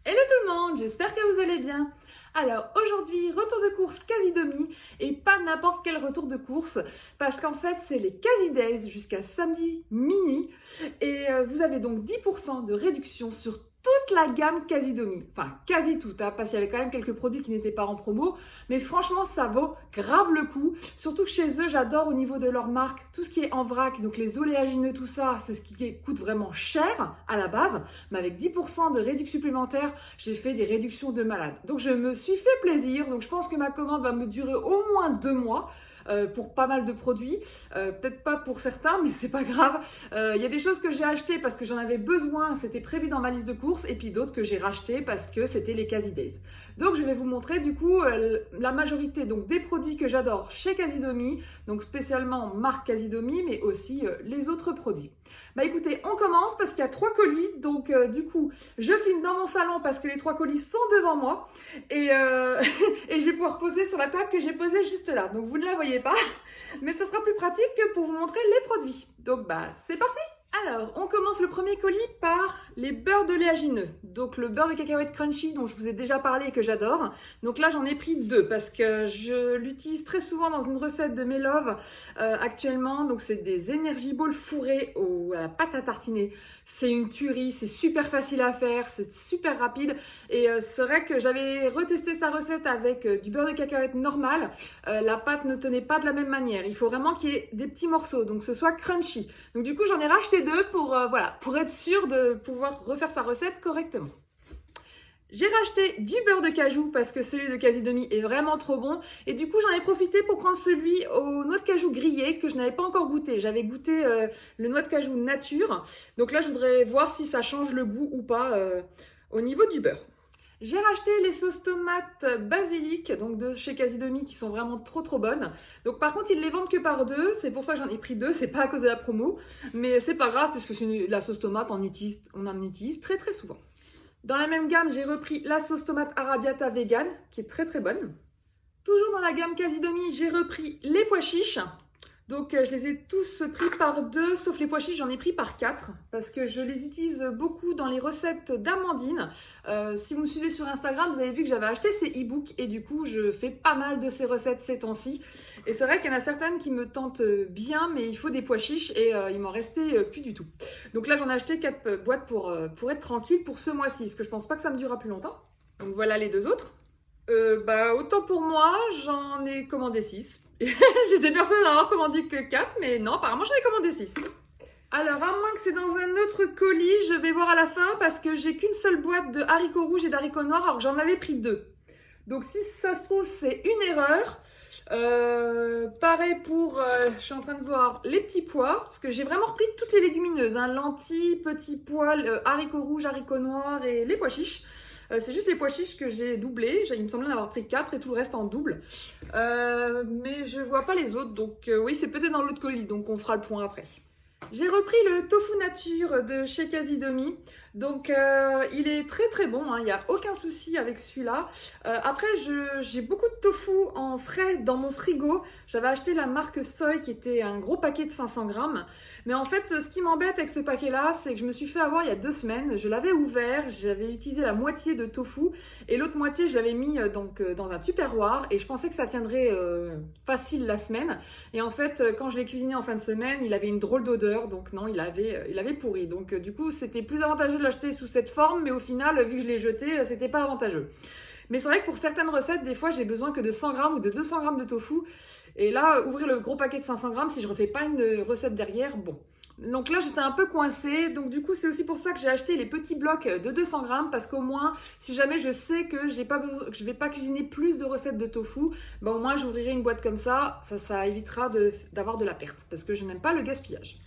Hello tout le monde, j'espère que vous allez bien. Alors aujourd'hui, retour de course quasi demi et pas n'importe quel retour de course parce qu'en fait c'est les quasi days jusqu'à samedi minuit et vous avez donc 10% de réduction sur toute la gamme quasi demi, enfin quasi toute, hein, parce qu'il y avait quand même quelques produits qui n'étaient pas en promo, mais franchement ça vaut grave le coup, surtout que chez eux j'adore au niveau de leur marque, tout ce qui est en vrac, donc les oléagineux, tout ça, c'est ce qui coûte vraiment cher à la base, mais avec 10% de réduction supplémentaire, j'ai fait des réductions de malade. Donc je me suis fait plaisir, donc je pense que ma commande va me durer au moins 2 mois, pour pas mal de produits, peut-être pas pour certains, mais c'est pas grave. Il y a des choses que j'ai achetées parce que j'en avais besoin, c'était prévu dans ma liste de courses, et puis d'autres que j'ai rachetées parce que c'était les Quasi Days. Donc je vais vous montrer du coup la majorité donc des produits que j'adore chez Casidomi, donc spécialement marque Casidomi, mais aussi les autres produits. Bah écoutez, on commence parce qu'il y a 3 colis, donc du coup je filme dans mon salon parce que les 3 colis sont devant moi et, et je vais pouvoir poser sur la table que j'ai posée juste là. Donc vous ne la voyez pas, mais ça sera plus pratique que pour vous montrer les produits. Donc bah c'est parti! Alors, on commence le premier colis par les beurres d'oléagineux. Donc le beurre de cacahuète crunchy dont je vous ai déjà parlé et que j'adore. Donc là, j'en ai pris 2 parce que je l'utilise très souvent dans une recette de mes loves actuellement. Donc c'est des Energy Balls fourrés à la pâte à tartiner. C'est une tuerie, c'est super facile à faire, c'est super rapide. Et c'est vrai que j'avais retesté sa recette avec du beurre de cacahuète normal. La pâte ne tenait pas de la même manière. Il faut vraiment qu'il y ait des petits morceaux, donc que ce soit crunchy. Donc du coup, j'en ai racheté 2 pour, voilà, pour être sûre de pouvoir refaire sa recette correctement. J'ai racheté du beurre de cajou parce que celui de Casidomi est vraiment trop bon. Et du coup, j'en ai profité pour prendre celui aux noix de cajou grillées que je n'avais pas encore goûté. J'avais goûté le noix de cajou nature. Donc là, je voudrais voir si ça change le goût ou pas au niveau du beurre. J'ai racheté les sauces tomates basilic, donc de chez Casidomi, qui sont vraiment trop bonnes. Donc par contre, ils les vendent que par 2, c'est pour ça que j'en ai pris 2, c'est pas à cause de la promo. Mais c'est pas grave, puisque la sauce tomate, on en utilise très souvent. Dans la même gamme, j'ai repris la sauce tomate arrabbiata vegan, qui est très bonne. Toujours dans la gamme Casidomi, j'ai repris les pois chiches. Donc je les ai tous pris par 2, sauf les pois chiches, j'en ai pris par 4 parce que je les utilise beaucoup dans les recettes d'Amandine. Si vous me suivez sur Instagram, vous avez vu que j'avais acheté ces e-books et du coup je fais pas mal de ces recettes ces temps-ci. Et c'est vrai qu'il y en a certaines qui me tentent bien, mais il faut des pois chiches et il m'en restait plus du tout. Donc là j'en ai acheté 4 boîtes pour être tranquille pour ce mois-ci, parce que je pense pas que ça me durera plus longtemps. Donc voilà les 2 autres. Autant pour moi, j'en ai commandé 6. J'étais persuadée d'en avoir commandé que 4, mais non, apparemment j'en ai commandé 6. Alors, à moins que c'est dans un autre colis, je vais voir à la fin parce que j'ai qu'une seule boîte de haricots rouges et d'haricots noirs alors que j'en avais pris 2. Donc si ça se trouve, c'est une erreur. Pareil pour, je suis en train de voir les petits pois, parce que j'ai vraiment repris toutes les légumineuses, hein, lentilles, petits pois, haricots rouges, haricots noirs et les pois chiches. C'est juste les pois chiches que j'ai doublés. Il me semblait en avoir pris 4 et tout le reste en double. Mais je vois pas les autres. Donc oui, c'est peut-être dans l'autre colis. Donc on fera le point après. J'ai repris le tofu nature de chez Casidomi. Donc il est très bon, hein, il n'y a aucun souci avec celui-là. Après j'ai beaucoup de tofu en frais dans mon frigo. J'avais acheté la marque Soy qui était un gros paquet de 500 grammes. Mais en fait ce qui m'embête avec ce paquet là, c'est que je me suis fait avoir il y a 2 semaines. Je l'avais ouvert, j'avais utilisé la moitié de tofu et l'autre moitié je l'avais mis dans un tupperware et je pensais que ça tiendrait facile la semaine. Et en fait quand je l'ai cuisiné en fin de semaine, il avait une drôle d'odeur, donc non, il avait pourri. Donc du coup c'était plus avantageux de l'acheter sous cette forme, mais au final, vu que je l'ai jeté, c'était pas avantageux. Mais c'est vrai que pour certaines recettes, des fois, j'ai besoin que de 100 grammes ou de 200 grammes de tofu. Et là, ouvrir le gros paquet de 500 grammes, si je refais pas une recette derrière, bon. Donc là, j'étais un peu coincée. Donc du coup, c'est aussi pour ça que j'ai acheté les petits blocs de 200 grammes, parce qu'au moins, si jamais je sais que je vais pas cuisiner plus de recettes de tofu, ben au moins, j'ouvrirai une boîte comme ça. Ça évitera d'avoir de la perte, parce que je n'aime pas le gaspillage.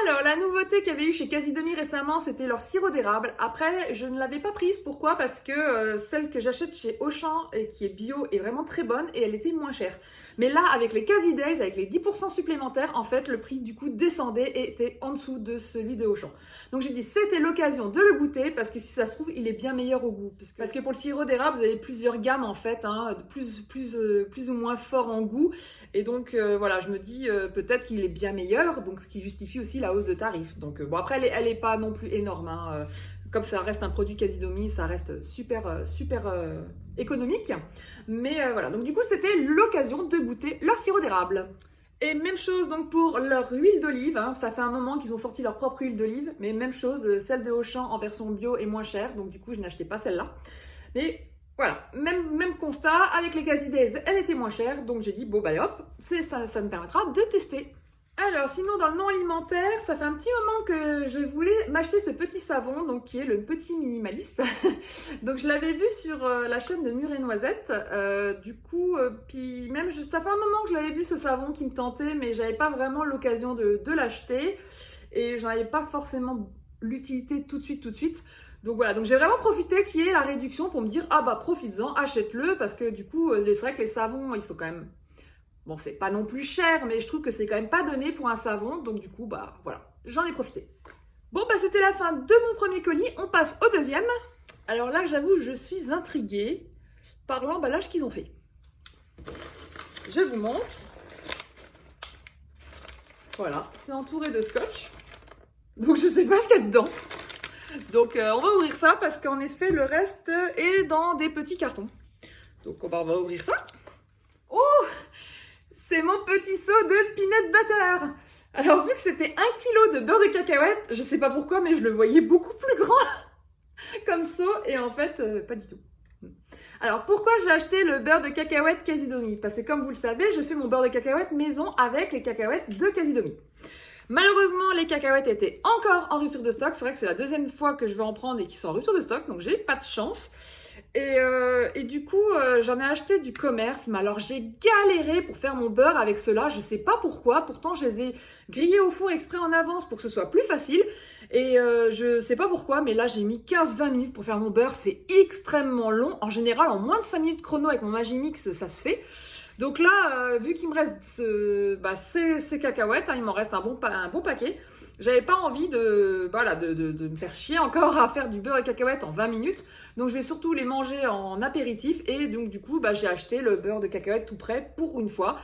Alors, la nouveauté qu'il y avait eu chez Casidomi récemment, c'était leur sirop d'érable. Après, je ne l'avais pas prise. Pourquoi? Parce que celle que j'achète chez Auchan et qui est bio est vraiment très bonne et elle était moins chère. Mais là, avec les Casidays, avec les 10% supplémentaires, en fait, le prix du coup descendait et était en dessous de celui de Auchan. Donc j'ai dit, c'était l'occasion de le goûter parce que si ça se trouve, il est bien meilleur au goût. Parce que pour le sirop d'érable, vous avez plusieurs gammes en fait, hein, plus ou moins fort en goût. Et donc voilà, je me dis peut-être qu'il est bien meilleur, donc ce qui justifie aussi la hausse de tarif. Donc bon, après, elle est pas non plus énorme, hein. Comme ça reste un produit Casidomi, ça reste super économique. Mais voilà, donc du coup, c'était l'occasion de goûter leur sirop d'érable. Et même chose donc pour leur huile d'olive, hein. Ça fait un moment qu'ils ont sorti leur propre huile d'olive, mais même chose, celle de Auchan en version bio est moins chère, donc du coup, je n'achetais pas celle-là. Mais voilà, même constat, avec les Casidays, elle était moins chère, donc j'ai dit, bon bah hop, ça me permettra de tester. Alors, sinon, dans le non alimentaire, ça fait un petit moment que je voulais m'acheter ce petit savon, donc qui est le petit minimaliste. Donc, je l'avais vu sur la chaîne de Mûre et Noisette. Du coup, puis même, ça fait un moment que je l'avais vu ce savon qui me tentait, mais j'avais pas vraiment l'occasion de l'acheter. Et j'en avais pas forcément l'utilité tout de suite. Donc voilà, donc j'ai vraiment profité qu'il y ait la réduction pour me dire, ah bah profites-en, achète-le, parce que du coup, c'est vrai que les savons, ils sont quand même... Bon, c'est pas non plus cher, mais je trouve que c'est quand même pas donné pour un savon. Donc du coup, bah voilà, j'en ai profité. Bon, bah c'était la fin de mon premier colis. On passe au deuxième. Alors là, j'avoue, je suis intriguée par l'emballage qu'ils ont fait. Je vous montre. Voilà, c'est entouré de scotch. Donc je sais pas ce qu'il y a dedans. Donc on va ouvrir ça parce qu'en effet, le reste est dans des petits cartons. Donc on va ouvrir ça. Oh! C'est mon petit seau de peanut butter. Alors, vu que c'était 1 kg de beurre de cacahuète, je sais pas pourquoi, mais je le voyais beaucoup plus grand comme seau. Et en fait, pas du tout. Alors, pourquoi j'ai acheté le beurre de cacahuète Casidomi? Parce que comme vous le savez, je fais mon beurre de cacahuète maison avec les cacahuètes de Casidomi. Malheureusement, les cacahuètes étaient encore en rupture de stock. C'est vrai que c'est la deuxième fois que je vais en prendre et qu'ils sont en rupture de stock, donc j'ai pas de chance. Et du coup, j'en ai acheté du commerce, mais alors j'ai galéré pour faire mon beurre avec cela. Je sais pas pourquoi, pourtant je les ai grillés au four exprès en avance pour que ce soit plus facile. Et je sais pas pourquoi, mais là j'ai mis 15-20 minutes pour faire mon beurre. C'est extrêmement long. En général, en moins de 5 minutes chrono avec mon Magimix, ça se fait. Donc là, vu qu'il me reste ces cacahuètes, hein, il m'en reste un bon paquet. J'avais pas envie de me faire chier encore à faire du beurre et cacahuètes en 20 minutes. Donc je vais surtout les manger en apéritif. Et donc du coup, j'ai acheté le beurre de cacahuètes tout prêt pour une fois.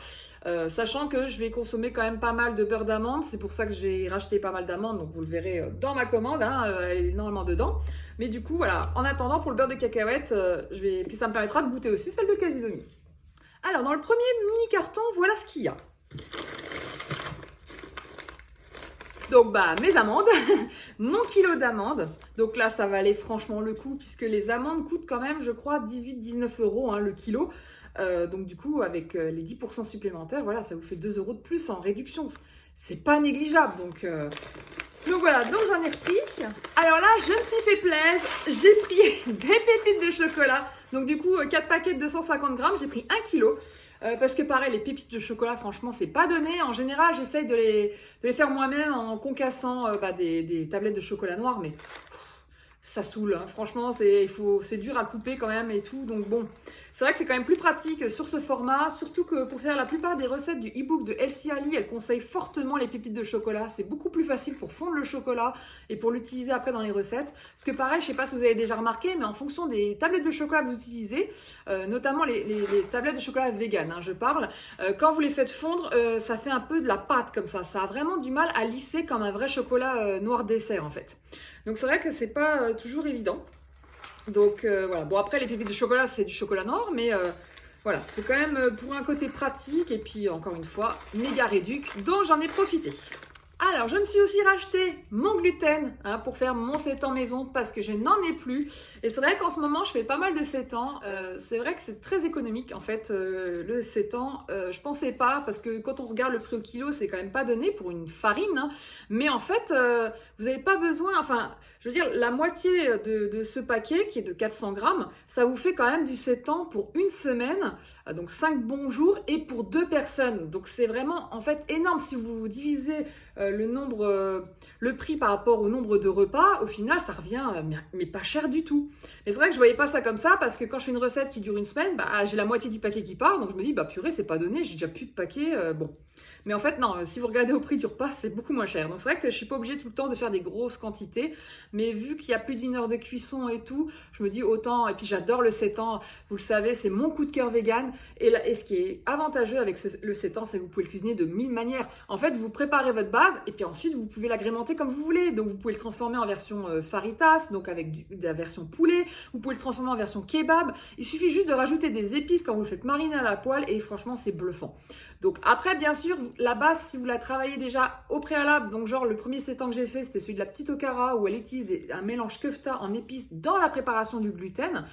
Sachant que je vais consommer quand même pas mal de beurre d'amande. C'est pour ça que j'ai racheté pas mal d'amandes. Donc vous le verrez dans ma commande. Hein, elle est normalement dedans. Mais du coup, voilà. En attendant, pour le beurre de cacahuètes, puis ça me permettra de goûter aussi celle de Casidomi. Alors, dans le premier mini carton, voilà ce qu'il y a. Donc, mes amandes, mon kilo d'amandes. Donc là, ça valait franchement le coup, puisque les amandes coûtent quand même, je crois, 18-19 € hein, le kilo. Donc du coup, avec les 10% supplémentaires, voilà, ça vous fait 2 € de plus en réduction. C'est pas négligeable, donc voilà, donc j'en ai repris. Alors là, je me suis fait plaisir, j'ai pris des pépites de chocolat. Donc du coup, 4 paquets de 250 grammes, j'ai pris 1 kg. Parce que pareil, les pépites de chocolat, franchement, c'est pas donné. En général, j'essaye de les faire moi-même en concassant des tablettes de chocolat noir, mais ça saoule, hein. Franchement, c'est dur à couper quand même et tout. Donc bon, c'est vrai que c'est quand même plus pratique sur ce format, surtout que pour faire la plupart des recettes du e-book de Elsie Ali, elle conseille fortement les pépites de chocolat. C'est beaucoup plus facile pour fondre le chocolat et pour l'utiliser après dans les recettes. Parce que pareil, je sais pas si vous avez déjà remarqué, mais en fonction des tablettes de chocolat que vous utilisez, notamment les tablettes de chocolat vegan, hein, je parle, quand vous les faites fondre, ça fait un peu de la pâte comme ça. Ça a vraiment du mal à lisser comme un vrai chocolat noir dessert en fait. Donc c'est vrai que c'est pas toujours évident. Donc voilà, bon après les pépites de chocolat c'est du chocolat noir, mais voilà, c'est quand même pour un côté pratique et puis encore une fois, méga réduc, donc j'en ai profité. Alors, je me suis aussi racheté mon gluten hein, pour faire mon sétan maison parce que je n'en ai plus. Et c'est vrai qu'en ce moment, je fais pas mal de sétan. C'est vrai que c'est très économique en fait, le sétan. Je pensais pas parce que quand on regarde le prix au kilo, c'est quand même pas donné pour une farine. Hein. Mais en fait, vous n'avez pas besoin, enfin, je veux dire, la moitié de ce paquet qui est de 400 grammes, ça vous fait quand même du sétan pour une semaine. Donc 5 bons jours et pour 2 personnes. Donc c'est vraiment en fait énorme si vous divisez le prix par rapport au nombre de repas, au final, ça revient, mais pas cher du tout. Mais c'est vrai que je voyais pas ça comme ça, parce que quand je fais une recette qui dure une semaine, bah, j'ai la moitié du paquet qui part, donc je me dis, bah purée, c'est pas donné, j'ai déjà plus de paquet, bon. Mais en fait, non, si vous regardez au prix du repas, c'est beaucoup moins cher. Donc c'est vrai que je suis pas obligée tout le temps de faire des grosses quantités, mais vu qu'il y a plus d'une heure de cuisson et tout, je me dis autant, et puis j'adore le sétan, vous le savez, c'est mon coup de cœur vegan, et ce qui est avantageux avec le sétan, c'est que vous pouvez le cuisiner de 1000 manières. En fait, vous préparez votre base, et puis ensuite, vous pouvez l'agrémenter comme vous voulez. Donc vous pouvez le transformer en version faritas, donc avec de la version poulet, vous pouvez le transformer en version kebab, il suffit juste de rajouter des épices quand vous le faites mariner à la poêle, et franchement, c'est bluffant. Donc après, bien sûr, la base, si vous la travaillez déjà au préalable, donc genre le premier sétan que j'ai fait, c'était celui de la petite okara, où elle utilise un mélange kefta en épices dans la préparation du gluten.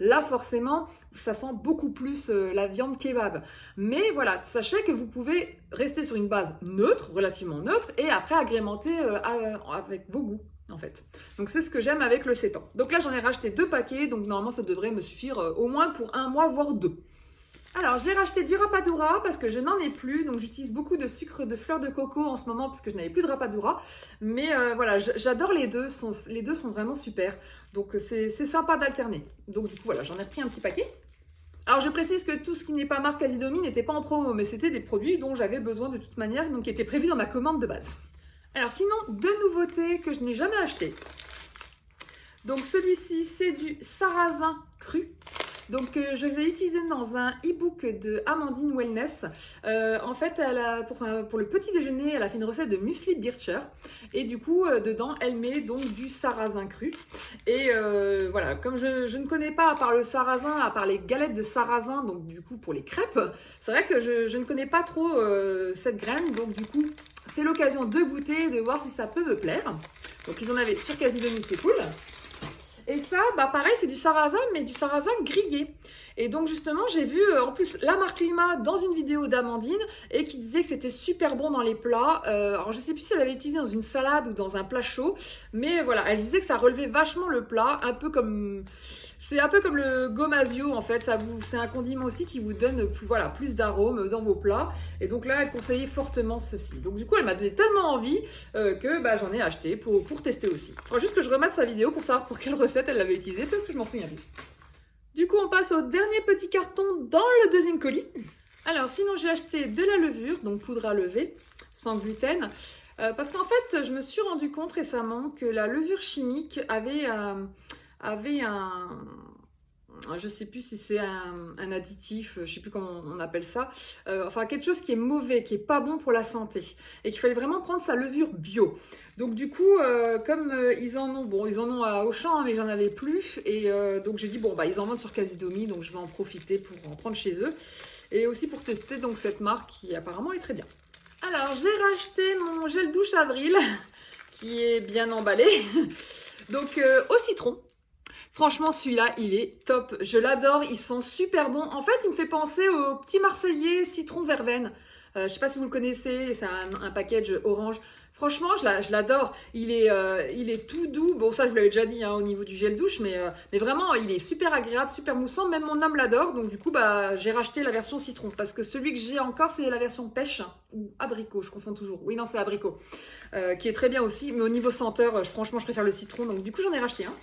Là, forcément, ça sent beaucoup plus la viande kebab. Mais voilà, sachez que vous pouvez rester sur une base neutre, relativement neutre, et après agrémenter avec vos goûts, en fait. Donc c'est ce que j'aime avec le sétan. Donc là, j'en ai racheté 2 paquets, donc normalement, ça devrait me suffire au moins pour 1 mois, voire 2. Alors, j'ai racheté du rapadura parce que je n'en ai plus, donc j'utilise beaucoup de sucre de fleur de coco en ce moment parce que je n'avais plus de rapadura. Mais voilà, j'adore les deux, les deux sont vraiment super. Donc c'est sympa d'alterner. Donc du coup, voilà, j'en ai repris un petit paquet. Alors je précise que tout ce qui n'est pas marque Casidomi n'était pas en promo, mais c'était des produits dont j'avais besoin de toute manière, donc qui étaient prévus dans ma commande de base. Alors sinon, 2 nouveautés que je n'ai jamais achetées. Donc celui-ci, c'est du sarrasin cru. Donc je l'ai utilisé dans un e-book de Amandine Wellness. En fait, pour le petit déjeuner, elle a fait une recette de muesli Bircher. Et du coup, dedans, elle met donc du sarrasin cru. Et voilà, comme je ne connais pas, à part le sarrasin, à part les galettes de sarrasin, donc du coup pour les crêpes, c'est vrai que je ne connais pas trop cette graine. Donc du coup, c'est l'occasion de goûter, de voir si ça peut me plaire. Donc ils en avaient sur Casidomi, c'est cool. Et ça, bah pareil, c'est du sarrasin, mais du sarrasin grillé. Et donc justement, j'ai vu en plus la marque Lima dans une vidéo d'Amandine et qui disait que c'était super bon dans les plats. Alors je sais plus si elle avait utilisé dans une salade ou dans un plat chaud, mais voilà, elle disait que ça relevait vachement le plat, un peu comme... C'est un peu comme le gomasio en fait, c'est un condiment aussi qui vous donne plus d'arômes dans vos plats. Et donc là, elle conseillait fortement ceci. Donc du coup, elle m'a donné tellement envie que bah, j'en ai acheté pour tester aussi. Il faudra juste que je remette sa vidéo pour savoir pour quelle recette elle l'avait utilisée, parce que je m'en souviens plus. Du coup, on passe au dernier petit carton dans le deuxième colis. Alors sinon, j'ai acheté de la levure, donc poudre à lever, sans gluten. Parce qu'en fait, je me suis rendu compte récemment que la levure chimique avait un, je sais plus si c'est un additif, je sais plus comment on appelle ça, enfin quelque chose qui est mauvais, qui est pas bon pour la santé, et qu'il fallait vraiment prendre sa levure bio. Donc du coup, comme ils en ont à Auchan, hein, mais j'en avais plus, et donc j'ai dit bon bah ils en vendent sur Casidomi, donc je vais en profiter pour en prendre chez eux, et aussi pour tester donc cette marque qui apparemment est très bien. Alors j'ai racheté mon gel douche Avril, qui est bien emballé, donc au citron. Franchement, celui-là, il est top. Je l'adore, ils sont super bons. En fait, il me fait penser au petit Marseillais citron verveine. Je ne sais pas si vous le connaissez, c'est un package orange. Franchement, je l'adore. Il est tout doux. Bon, ça, je vous l'avais déjà dit hein, au niveau du gel douche, mais vraiment, il est super agréable, super moussant. Même mon homme l'adore. Donc, du coup, bah, j'ai racheté la version citron. Parce que celui que j'ai encore, c'est la version pêche ou abricot. Je confonds toujours. Oui, non, c'est abricot. Qui est très bien aussi. Mais au niveau senteur, franchement, je préfère le citron. Donc, du coup, j'en ai racheté un.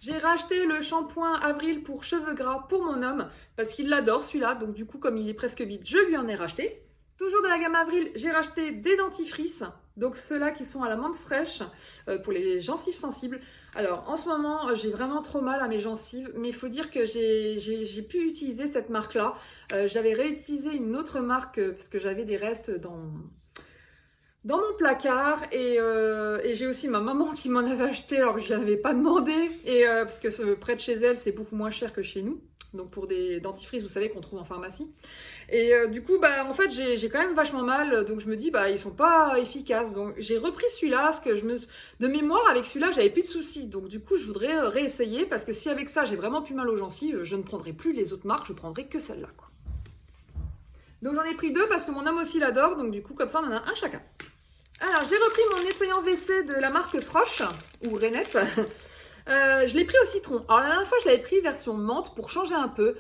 J'ai racheté le shampoing Avril pour cheveux gras pour mon homme parce qu'il l'adore celui-là. Donc du coup, comme il est presque vide, je lui en ai racheté. Toujours de la gamme Avril, j'ai racheté des dentifrices. Donc ceux-là qui sont à la menthe fraîche pour les gencives sensibles. Alors en ce moment, j'ai vraiment trop mal à mes gencives. Mais il faut dire que j'ai pu utiliser cette marque-là. J'avais réutilisé une autre marque parce que j'avais des restes dans mon placard et j'ai aussi ma maman qui m'en avait acheté alors que je ne l'avais pas demandé et parce que près de chez elle c'est beaucoup moins cher que chez nous, donc pour des dentifrices vous savez qu'on trouve en pharmacie et du coup bah en fait j'ai quand même vachement mal, donc je me dis bah ils sont pas efficaces, donc j'ai repris celui-là parce que de mémoire avec celui-là j'avais plus de soucis, donc du coup je voudrais réessayer parce que si avec ça j'ai vraiment plus mal aux gencives, je ne prendrai plus les autres marques, je prendrai que celle-là quoi. Donc j'en ai pris 2 parce que mon homme aussi l'adore, donc du coup comme ça on en a un chacun. Alors, j'ai repris mon nettoyant WC de la marque Frosch, ou Renette. Je l'ai pris au citron. Alors la dernière fois, je l'avais pris version menthe pour changer un peu.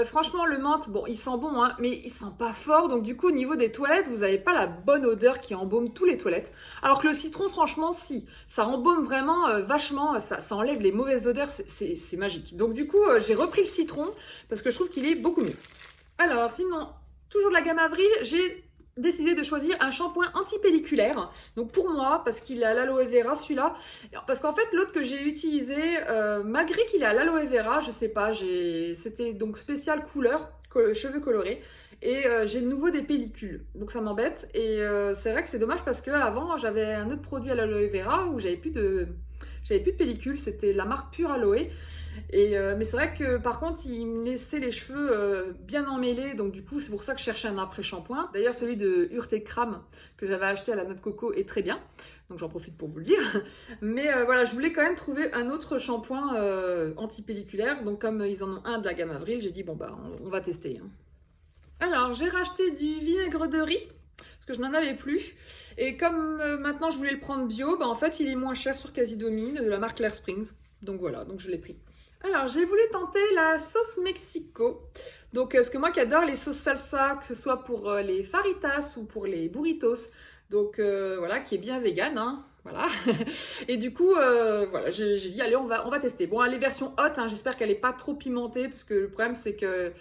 Franchement, le menthe, bon, il sent bon, hein, mais il sent pas fort. Donc du coup, au niveau des toilettes, vous n'avez pas la bonne odeur qui embaume tous les toilettes. Alors que le citron, franchement, si. Ça embaume vraiment vachement. Ça enlève les mauvaises odeurs. C'est magique. Donc du coup, j'ai repris le citron parce que je trouve qu'il est beaucoup mieux. Alors sinon, toujours de la gamme Avril, j'ai décidé de choisir un shampoing anti-pelliculaire. Donc pour moi, parce qu'il est à l'aloe vera celui-là. Parce qu'en fait, l'autre que j'ai utilisé, malgré qu'il est à l'aloe vera, je sais pas, c'était donc spécial couleur, cheveux colorés. Et j'ai de nouveau des pellicules. Donc ça m'embête. Et c'est vrai que c'est dommage parce qu'avant, j'avais un autre produit à l'aloe vera où j'avais plus de pellicule. C'était la marque Pure Aloe. Mais c'est vrai que par contre, il me laissait les cheveux bien emmêlés, donc du coup, c'est pour ça que je cherchais un après-shampoing. D'ailleurs, celui de Urte Crame que j'avais acheté à la noix de coco est très bien, donc j'en profite pour vous le dire. Mais voilà, je voulais quand même trouver un autre shampoing anti-pelliculaire, donc comme ils en ont un de la gamme Avril, j'ai dit bon bah on va tester. Alors, j'ai racheté du vinaigre de riz parce que je n'en avais plus. Et comme maintenant je voulais le prendre bio, bah, en fait, il est moins cher sur Casidomi de la marque Claire Springs. Donc voilà, donc je l'ai pris. Alors, j'ai voulu tenter la sauce Mexico. Donc, parce que moi qui adore les sauces salsa, que ce soit pour les faritas ou pour les burritos. Donc, voilà, qui est bien vegan, hein. Voilà. Et du coup, voilà, j'ai dit, allez, on va tester. Bon, elle est version hot, hein, j'espère qu'elle n'est pas trop pimentée, parce que le problème, c'est que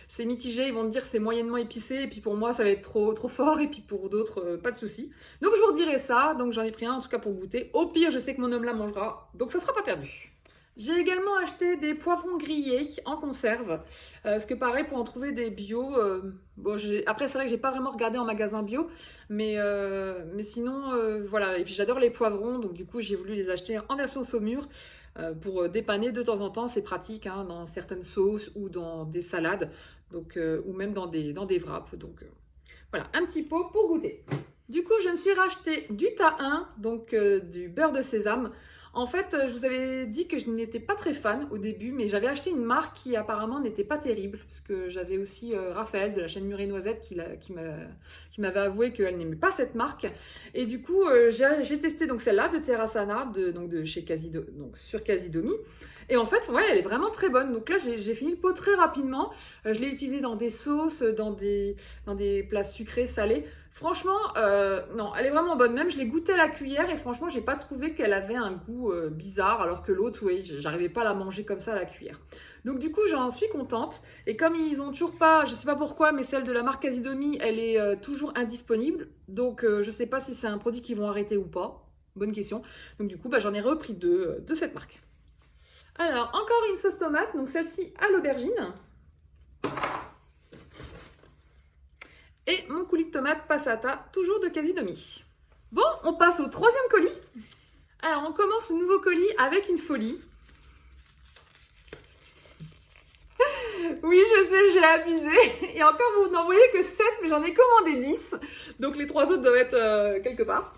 c'est mitigé. Ils vont me dire que c'est moyennement épicé, et puis pour moi, ça va être trop fort, et puis pour d'autres, pas de souci. Donc, je vous redirai ça. Donc, j'en ai pris un, en tout cas, pour goûter. Au pire, je sais que mon homme la mangera, donc ça sera pas perdu. J'ai également acheté des poivrons grillés en conserve, parce que pareil, pour en trouver des bio, bon, après c'est vrai que j'ai pas vraiment regardé en magasin bio, mais sinon, voilà, et puis j'adore les poivrons, donc du coup j'ai voulu les acheter en version saumure, pour dépanner de temps en temps, c'est pratique, hein, dans certaines sauces ou dans des salades, donc, ou même dans des wraps, donc voilà, un petit pot pour goûter. Du coup, je me suis racheté du tahin, donc du beurre de sésame. En fait, je vous avais dit que je n'étais pas très fan au début, mais j'avais acheté une marque qui apparemment n'était pas terrible, parce que j'avais aussi Raphaël de la chaîne Murée Noisette qui m'avait avoué qu'elle n'aimait pas cette marque. Et du coup, j'ai testé donc celle-là de Terrasana, donc de chez donc sur Casidomi. Et en fait, ouais, elle est vraiment très bonne. Donc là, j'ai fini le pot très rapidement. Je l'ai utilisée dans des sauces, dans des plats sucrés, salés. Franchement, non, elle est vraiment bonne. Même, je l'ai goûtée à la cuillère et franchement, j'ai pas trouvé qu'elle avait un goût bizarre, alors que l'autre, oui, j'arrivais pas à la manger comme ça à la cuillère. Donc du coup, j'en suis contente. Et comme ils ont toujours pas, je sais pas pourquoi, mais celle de la marque Casidomi, elle est toujours indisponible. Donc je sais pas si c'est un produit qu'ils vont arrêter ou pas. Bonne question. Donc du coup, bah, j'en ai repris deux de cette marque. Alors, encore une sauce tomate, donc celle-ci à l'aubergine. Et mon coulis de tomate passata, toujours de Casidomi. Bon, on passe au troisième colis. Alors, on commence ce nouveau colis avec une folie. Oui, je sais, j'ai abusé. Et encore, vous n'en voyez que 7, mais j'en ai commandé 10. Donc, les 3 autres doivent être quelque part.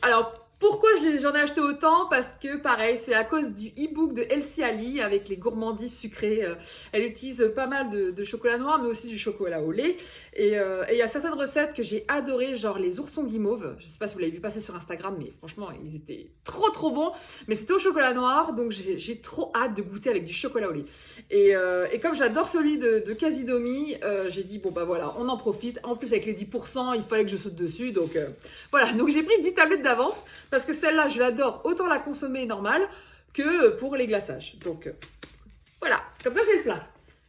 Alors, pourquoi j'en ai acheté autant? Parce que pareil, c'est à cause du e-book de Elsie Ali avec les gourmandises sucrées. Elle utilise pas mal de chocolat noir, mais aussi du chocolat au lait. Et il y a certaines recettes que j'ai adorées, genre les oursons guimauves. Je sais pas si vous l'avez vu passer sur Instagram, mais franchement, ils étaient trop bons. Mais c'était au chocolat noir, donc j'ai trop hâte de goûter avec du chocolat au lait. Et comme j'adore celui de Casidomi, j'ai dit, bon bah voilà, on en profite. En plus, avec les 10%, il fallait que je saute dessus. Donc voilà, donc j'ai pris 10 tablettes d'avance. Parce que celle-là, je l'adore, autant la consommer normale que pour les glaçages. Donc voilà, comme ça j'ai le plein.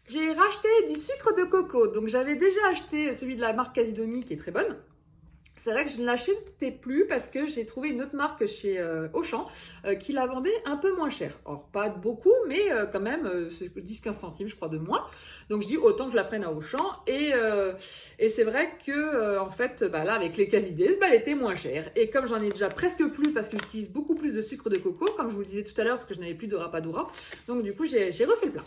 J'ai racheté du sucre de coco. Donc j'avais déjà acheté celui de la marque Casidomi qui est très bonne. C'est vrai que je ne l'achetais plus parce que j'ai trouvé une autre marque chez Auchan qui la vendait un peu moins cher. Alors pas beaucoup, mais quand même, c'est 10-15 centimes je crois de moins. Donc je dis autant que je la prenne à Auchan. Et c'est vrai que en fait, bah, là avec les Casidés, bah, elle était moins chère. Et comme j'en ai déjà presque plus parce que j'utilise beaucoup plus de sucre de coco, comme je vous le disais tout à l'heure, parce que je n'avais plus de rapadura. Donc du coup, j'ai refait le plein.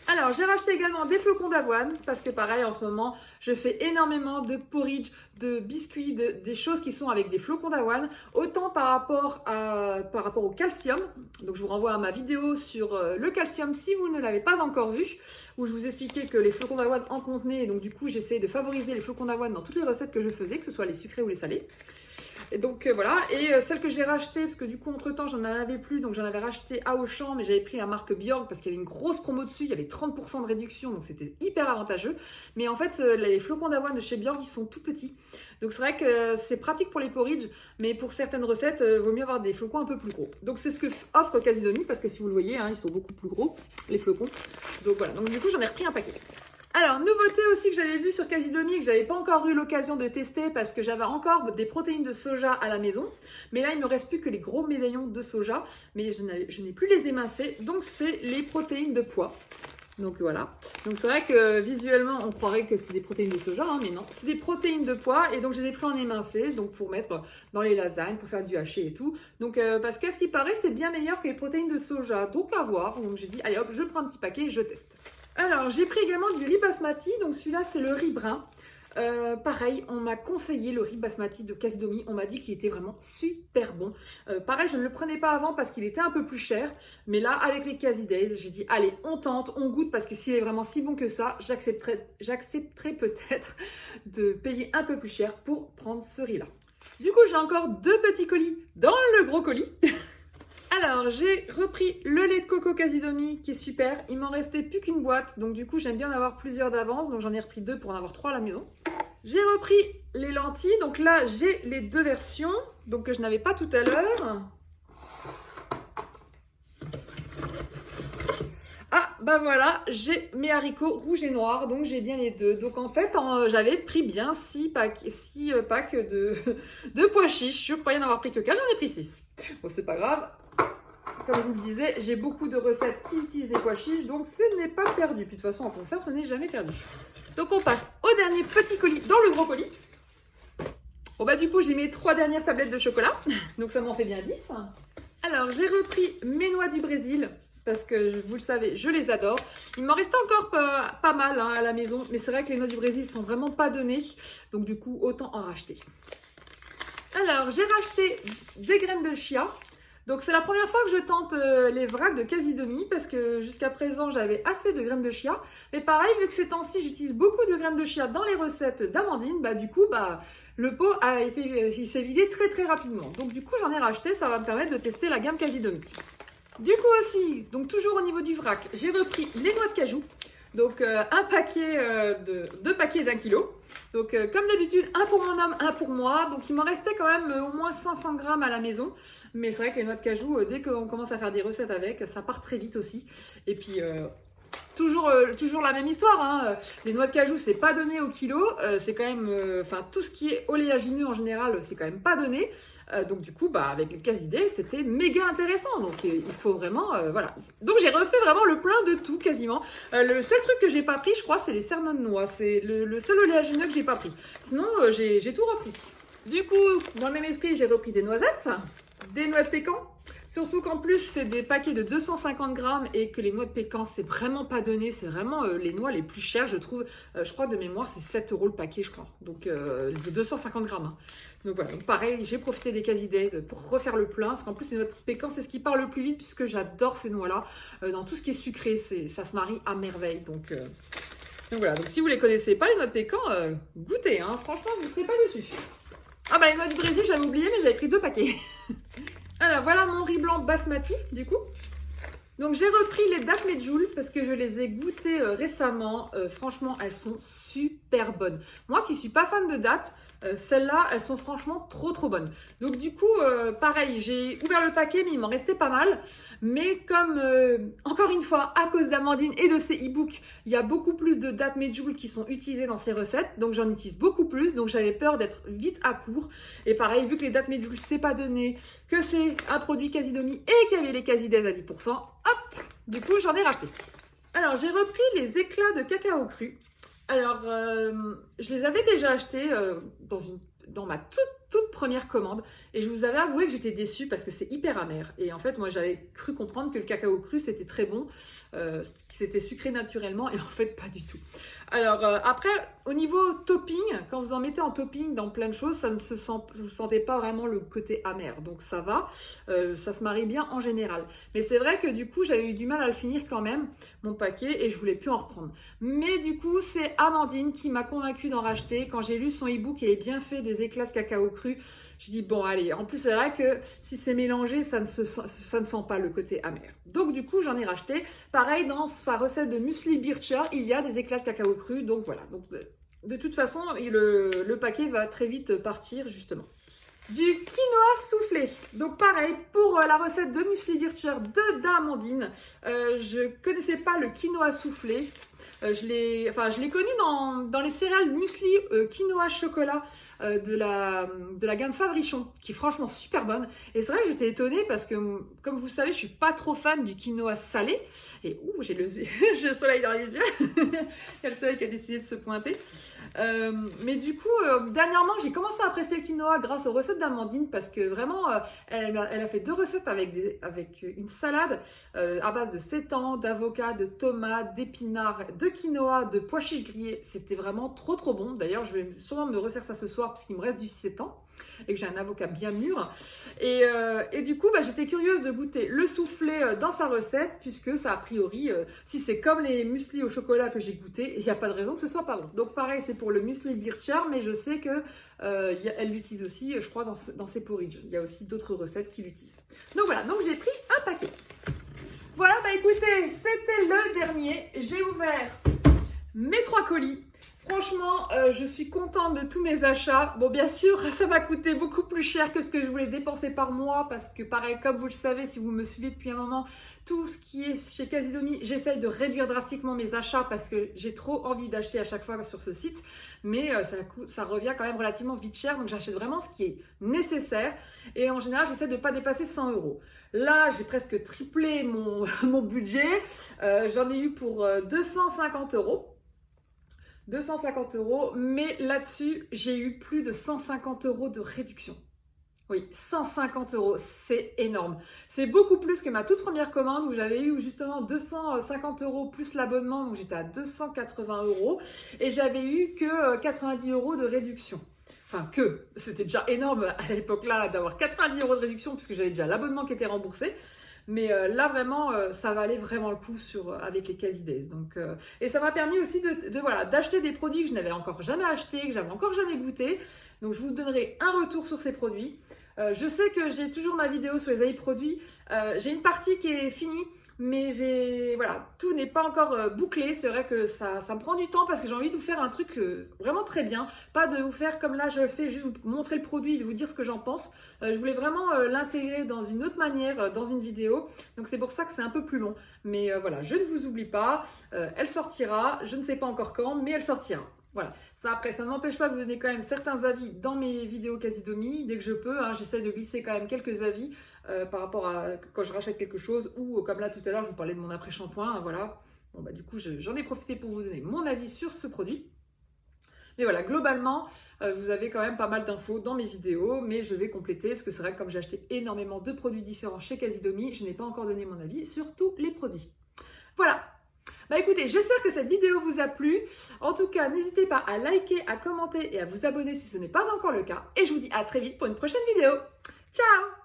Alors, j'ai racheté également des flocons d'avoine parce que pareil, en ce moment, je fais énormément de porridge, de biscuits, des choses qui sont avec des flocons d'avoine, autant par rapport au calcium. Donc, je vous renvoie à ma vidéo sur le calcium si vous ne l'avez pas encore vu, où je vous expliquais que les flocons d'avoine en contenaient. Et donc, du coup, j'essayais de favoriser les flocons d'avoine dans toutes les recettes que je faisais, que ce soit les sucrés ou les salés. Et donc voilà, et celle que j'ai rachetée, parce que du coup entre temps j'en avais plus, donc j'en avais racheté à Auchan, mais j'avais pris la marque Bjorg parce qu'il y avait une grosse promo dessus, il y avait 30% de réduction, donc c'était hyper avantageux. Mais en fait les flocons d'avoine de chez Bjorg ils sont tout petits, donc c'est vrai que c'est pratique pour les porridge, mais pour certaines recettes vaut mieux avoir des flocons un peu plus gros. Donc c'est ce que offre Casidomi, parce que si vous le voyez, hein, ils sont beaucoup plus gros les flocons. Donc voilà, donc du coup j'en ai repris un paquet. Alors, nouveauté aussi que j'avais vue sur Casidomi, que j'avais pas encore eu l'occasion de tester parce que j'avais encore des protéines de soja à la maison. Mais là, il ne me reste plus que les gros médaillons de soja, mais je n'ai plus les émincés, donc c'est les protéines de pois. Donc voilà, donc c'est vrai que visuellement on croirait que c'est des protéines de soja, hein, mais non, c'est des protéines de pois et donc je les ai pris en émincé, donc pour mettre dans les lasagnes, pour faire du haché et tout. Donc parce qu'à ce qui paraît c'est bien meilleur que les protéines de soja, donc à voir. Donc j'ai dit allez hop, je prends un petit paquet et je teste. Alors, j'ai pris également du riz basmati, donc celui-là c'est le riz brun. Pareil, on m'a conseillé le riz basmati de Casidomi, on m'a dit qu'il était vraiment super bon. Pareil, je ne le prenais pas avant parce qu'il était un peu plus cher, mais là avec les Casidays, j'ai dit allez, on tente, on goûte parce que s'il est vraiment si bon que ça, j'accepterai peut-être de payer un peu plus cher pour prendre ce riz-là. Du coup, j'ai encore 2 petits colis dans le gros colis. Alors, j'ai repris le lait de coco Casidomi qui est super. Il m'en restait plus qu'une boîte. Donc, du coup, j'aime bien en avoir plusieurs d'avance. Donc, j'en ai repris 2 pour en avoir 3 à la maison. J'ai repris les lentilles. Donc là, j'ai les 2 versions. Donc, que je n'avais pas tout à l'heure. Ah, bah voilà, j'ai mes haricots rouges et noirs. Donc, j'ai bien les 2. Donc, en fait, j'avais pris bien 6 packs de pois chiches. Je croyais n'avoir pris que 4. J'en ai pris 6. Bon, c'est pas grave. Comme je vous le disais, j'ai beaucoup de recettes qui utilisent des pois chiches, donc ce n'est pas perdu. Puis de toute façon, en conserve, ce n'est jamais perdu. Donc on passe au dernier petit colis dans le gros colis. Bon bah du coup, j'ai mes 3 dernières tablettes de chocolat, donc ça m'en fait bien 10. Alors j'ai repris mes noix du Brésil, parce que vous le savez, je les adore. Il m'en restait encore pas mal hein, à la maison, mais c'est vrai que les noix du Brésil sont vraiment pas données, donc du coup, autant en racheter. Alors j'ai racheté des graines de chia. Donc c'est la première fois que je tente les vracs de Casidomi parce que jusqu'à présent j'avais assez de graines de chia. Mais pareil, vu que ces temps-ci j'utilise beaucoup de graines de chia dans les recettes d'Amandine, bah du coup le pot il s'est vidé très très rapidement. Donc du coup j'en ai racheté, ça va me permettre de tester la gamme Casidomi. Du coup aussi, donc toujours au niveau du vrac, j'ai repris les noix de cajou. Donc un paquet, 2 paquets d'1 kilo. Donc comme d'habitude, un pour mon homme, un pour moi. Donc il m'en restait quand même au moins 500 grammes à la maison. Mais c'est vrai que les noix de cajou, dès qu'on commence à faire des recettes avec, ça part très vite aussi. Et puis toujours la même histoire. Hein. Les noix de cajou, c'est pas donné au kilo. C'est quand même, tout ce qui est oléagineux en général, c'est quand même pas donné. Donc du coup, avec le Casidé, c'était méga intéressant. Donc il faut vraiment, voilà. Donc j'ai refait vraiment le plein de tout quasiment. Le seul truc que j'ai pas pris, je crois, c'est les cernons de noix. C'est le seul oléagineux que j'ai pas pris. Sinon, j'ai tout repris. Du coup, dans le même esprit, j'ai repris des noisettes, des noix de pécan. Surtout qu'en plus, c'est des paquets de 250 grammes et que les noix de pécan, c'est vraiment pas donné. C'est vraiment les noix les plus chères, je trouve. Je crois de mémoire, c'est 7 € le paquet, je crois. Donc, de 250 grammes. Hein. Donc voilà, donc pareil, j'ai profité des Casidays pour refaire le plein. Parce qu'en plus, les noix de pécan, c'est ce qui part le plus vite puisque j'adore ces noix-là. Dans tout ce qui est sucré, ça se marie à merveille. Donc voilà, donc si vous les connaissez pas, les noix de pécan, goûtez. Hein. Franchement, vous ne serez pas déçus. Ah les noix du Brésil, j'avais oublié, mais j'avais pris 2 paquets. Alors voilà mon riz blanc basmati du coup. Donc j'ai repris les dattes medjool parce que je les ai goûtées récemment. Franchement, elles sont super bonnes. Moi qui suis pas fan de dattes, celles-là, elles sont franchement trop bonnes. Donc du coup, pareil, j'ai ouvert le paquet, mais il m'en restait pas mal. Mais comme, encore une fois, à cause d'Amandine et de ses e-books, il y a beaucoup plus de dattes medjool qui sont utilisées dans ces recettes. Donc j'en utilise beaucoup plus. Donc j'avais peur d'être vite à court. Et pareil, vu que les dattes medjool, c'est pas donné, que c'est un produit Casidomi et qu'il y avait les Casidays à 10%, hop, du coup, j'en ai racheté. Alors, j'ai repris les éclats de cacao cru. Alors, je les avais déjà achetés dans ma toute première commande et je vous avais avoué que j'étais déçue parce que c'est hyper amer. Et en fait, moi, j'avais cru comprendre que le cacao cru, c'était très bon, que c'était sucré naturellement et en fait, pas du tout. Alors, après, au niveau topping, quand vous en mettez en topping dans plein de choses, ça ne se sent, vous ne sentez pas vraiment le côté amer. Donc, ça va, ça se marie bien en général. Mais c'est vrai que du coup, j'avais eu du mal à le finir quand même, mon paquet, et je voulais plus en reprendre. Mais du coup, c'est Amandine qui m'a convaincue d'en racheter. Quand j'ai lu son e-book et les bienfaits des éclats de cacao cru, Je dis bon allez, en plus c'est vrai que si c'est mélangé, ça ne sent pas le côté amer. Donc du coup j'en ai racheté. Pareil, dans sa recette de muesli Bircher, il y a des éclats de cacao cru, donc voilà. Donc, de toute façon, le paquet va très vite partir justement. Du quinoa soufflé. Donc pareil, pour la recette de muesli Bircher d'Amandine, je connaissais pas le quinoa soufflé. Je l'ai connu dans les céréales muesli quinoa chocolat de la gamme Fabrichon, qui est franchement super bonne. Et c'est vrai que j'étais étonnée parce que, comme vous le savez, je suis pas trop fan du quinoa salé. Et ouh, j'ai le soleil dans les yeux. Il y a le soleil qui a décidé de se pointer. Mais du coup, dernièrement, j'ai commencé à apprécier le quinoa grâce aux recettes d'Amandine parce que vraiment, elle a fait 2 recettes avec une salade à base de sétan, d'avocat, de tomates, d'épinards, de quinoa, de pois chiches grillés. C'était vraiment trop trop bon. D'ailleurs, je vais sûrement me refaire ça ce soir parce qu'il me reste du sétan et que j'ai un avocat bien mûr. Et du coup, j'étais curieuse de goûter le soufflé dans sa recette puisque ça, a priori, si c'est comme les muesli au chocolat que j'ai goûté, il n'y a pas de raison que ce soit pas bon. Donc pareil, c'est pour le muesli Bircher, mais je sais que elle l'utilise aussi, je crois, dans ses porridge. Il y a aussi d'autres recettes qui l'utilisent. Donc voilà, donc j'ai pris un paquet. Voilà, écoutez, c'était le dernier. J'ai ouvert mes 3 colis. Franchement, je suis contente de tous mes achats. Bon, bien sûr, ça m'a coûté beaucoup plus cher que ce que je voulais dépenser par mois parce que, pareil, comme vous le savez, si vous me suivez depuis un moment, tout ce qui est chez Casidomi, j'essaye de réduire drastiquement mes achats parce que j'ai trop envie d'acheter à chaque fois sur ce site. Mais ça revient quand même relativement vite cher, donc j'achète vraiment ce qui est nécessaire. Et en général, j'essaie de ne pas dépasser 100 €. Là, j'ai presque triplé mon budget. J'en ai eu pour 250 €. 250 €, mais là-dessus, j'ai eu plus de 150 € de réduction. Oui, 150 €, c'est énorme. C'est beaucoup plus que ma toute première commande où j'avais eu justement 250 € plus l'abonnement, donc j'étais à 280 € et j'avais eu que 90 € de réduction. Enfin, c'était déjà énorme à l'époque là d'avoir 90 € de réduction puisque j'avais déjà l'abonnement qui était remboursé. Mais là, vraiment, ça valait vraiment le coup avec les Casidays. Donc, et ça m'a permis aussi d'acheter des produits que je n'avais encore jamais achetés, que j'avais encore jamais goûté. Donc, je vous donnerai un retour sur ces produits. Je sais que j'ai toujours ma vidéo sur les AI produits. J'ai une partie qui est finie, mais tout n'est pas encore bouclé. C'est vrai que ça me prend du temps parce que j'ai envie de vous faire un truc vraiment très bien. Pas de vous faire comme là je le fais, juste vous montrer le produit, de vous dire ce que j'en pense. Je voulais vraiment l'intégrer dans une autre manière, dans une vidéo. Donc c'est pour ça que c'est un peu plus long. Mais voilà, je ne vous oublie pas. Elle sortira, je ne sais pas encore quand, mais elle sortira. Voilà, ça ne m'empêche pas de vous donner quand même certains avis dans mes vidéos Casidomi, dès que je peux, j'essaie de glisser quand même quelques avis par rapport à quand je rachète quelque chose ou comme là tout à l'heure je vous parlais de mon après-shampoing, voilà. Bon du coup j'en ai profité pour vous donner mon avis sur ce produit. Mais voilà, globalement, vous avez quand même pas mal d'infos dans mes vidéos, mais je vais compléter parce que c'est vrai que comme j'ai acheté énormément de produits différents chez Casidomi, je n'ai pas encore donné mon avis sur tous les produits. Voilà. Écoutez, j'espère que cette vidéo vous a plu. En tout cas, n'hésitez pas à liker, à commenter et à vous abonner si ce n'est pas encore le cas. Et je vous dis à très vite pour une prochaine vidéo. Ciao!